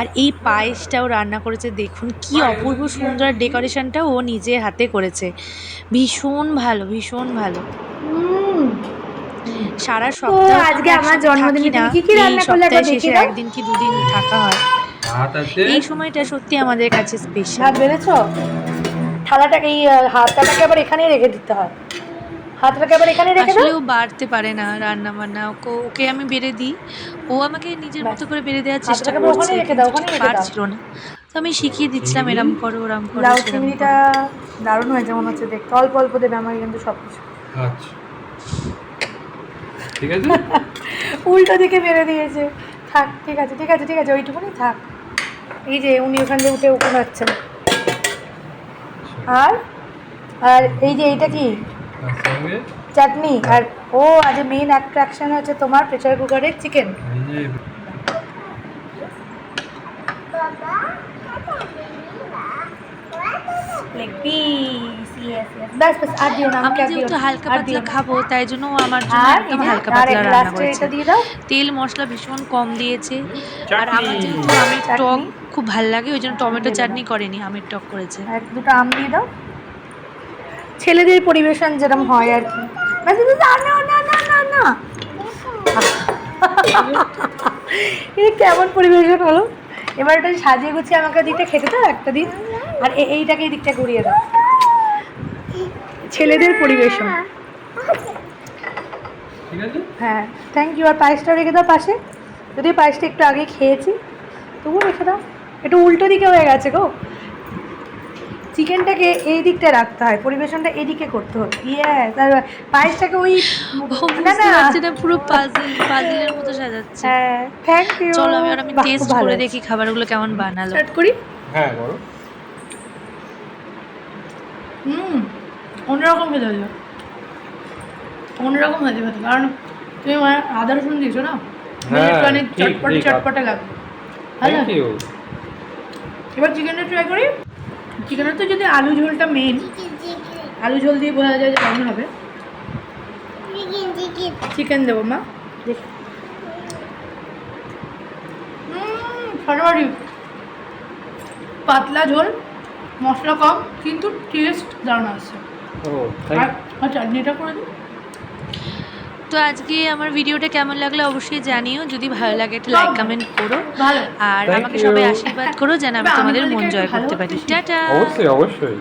আর এই পায়েসটাও রান্না করেছে, দেখুন কি অপূর্ব সুন্দর ডেকোরেশনটা ও নিজে হাতে করেছে, ভীষণ ভালো ভীষণ ভালো। সারা সপ্তাহ আজকে আমার জন্মদিনে না, তুমি কি কি এই রান্না করলে একবার সপ্তাহে শেষে দেখিয়ে দাও। একদিন কি দুদিন থাকা হয়, এই সময়টা সত্যি আমাদের কাছে স্পেশাল। ভাত বেড়েছ? থালাটাকে এই হাতটাকে আবার এখানেই রেখে দিতে হয়, হাতটাকে আবার এখানে রেখে দাও। আসলে ও বাড়তে পারে না রান্না বান্না, ওকে আমি বেড়ে দিই, ও আমাকে নিজের মতো করে বেড়ে দেওয়ার চেষ্টা হাতটাকে করছে, ওখানে রেখে দাও, কিন্তু ওখানে ঠিক রেখে দাও। পারছিল না। তো আমি শিখিয়ে দিচ্ছিলাম, এরম করো ওরম করো লাউ সেরম চিংড়িটা করো। দারুণ হয়েছে মনে হচ্ছে দেখতে, অল্প অল্প দেবে আমাকে কিন্তু সব কিছু। আচ্ছা ঠিক আছে। উল্টো দিকে মেরে দিয়েছে। থাক, ঠিক আছে ঠিক আছে ঠিক আছে, ওইটুকুনি থাক। এই যে উনি ওখান দিয়ে উঠে উঠে যাচ্ছেন। আর আর এই যে এইটা কি তার সঙ্গে চাটনি, আর ও আজ মেইন অ্যাট্রাকশন হচ্ছে তোমার প্রেসার কুকারের চিকেন। এই যে লেগ পিস, ইয়েস ইয়েস, ব্যাস ব্যাস, আর দিও না আমি আমাকে, আর দিও যেহেতু না, হালকা আর পাতলা দিও না। খাবো, তাই জন্য ও আমার জন্য আর একদম এই যে, হালকা আর পাতলা রান্না লাস্টে করেছে। এটা দিয়ে দাও। তেল মশলা ভীষণ কম দিয়েছে। আর চাটনি। আমার যেহেতু আমের টক চাটনি। খুব ভাল লাগে, ওই জন্য টমেটো দিয়ে চাটনি দাও। করেনি, আমের টক করেছে। আর দুটো আম দিয়ে দাও। ছেলেদের পরিবেশন যেরকম হয় আর কি। ব্যাস, ব্যাস, না না না না না না, এটা কেমন পরিবেশন হলো। এবার এটা সাজিয়ে গুছিয়ে আমাকে দিকটা খেতে দাও একটা দিন, আর এইটাকে এই দিকটা ঘুরিয়ে দাও। ছেলেদের পরিবেশন। ঠিক আছে। হ্যাঁ, থ্যাংক ইউ। আর পায়েসটা রেখে দাও পাশে, যদি পায়েসটা একটু আগে খেয়েছি, তবুও রেখে দাও। একটু উল্টো দিকে হয়ে গেছে গো, চিকেনটাকে এই দিকটা রাখতে হয়, পরিবেশনটা এদিকে করতে হবে। ইয়েস, আর পায়েসটাকে ওই ও বুঝতে পারছে না, পুরো পাজিলের মতো সাজাচ্ছে। হ্যাঁ, থ্যাংক ইউ। চলো আমি টেস্ট করে দেখি খাবারগুলো কেমন বানালো। স্টার্ট করি। হ্যাঁ বলো। অন্যরকম খেতে হলো, অন্যরকম হয়েছে খেতে, কারণ তুমি মানে আদা রসুন দিয়েছো না, হ্যাঁ, একটু অনেক ঠিক, চটপটে ঠিক। চটপটে লাগবে। Thank you. এবার চিকেনটা ট্রাই করি। চিকেনের তো যদি আলু ঝোলটা মেন, আলু ঝোল দিয়ে বোঝা যায় যে কেমন হবে। চিকেন দেবো মা, দেখি। ফাটাফাটি, পাতলা ঝোল, মশলা কম, কিন্তু টেস্ট দারুণ আসছে। ও আর চাটনিটা করে দিই। তো আজকে আমার ভিডিওটা কেমন লাগলো অবশ্যই জানিও, যদি ভালো লাগে একটা লাইক কমেন্ট করো, ভালো। আর Thank আমাকে you. সবাই আশীর্বাদ করো যেন আমি আমি তোমাদের বলি মন কি, জয় ভালো করতে পারি। করতেছি। টাটা। অবশ্যই অবশ্যই।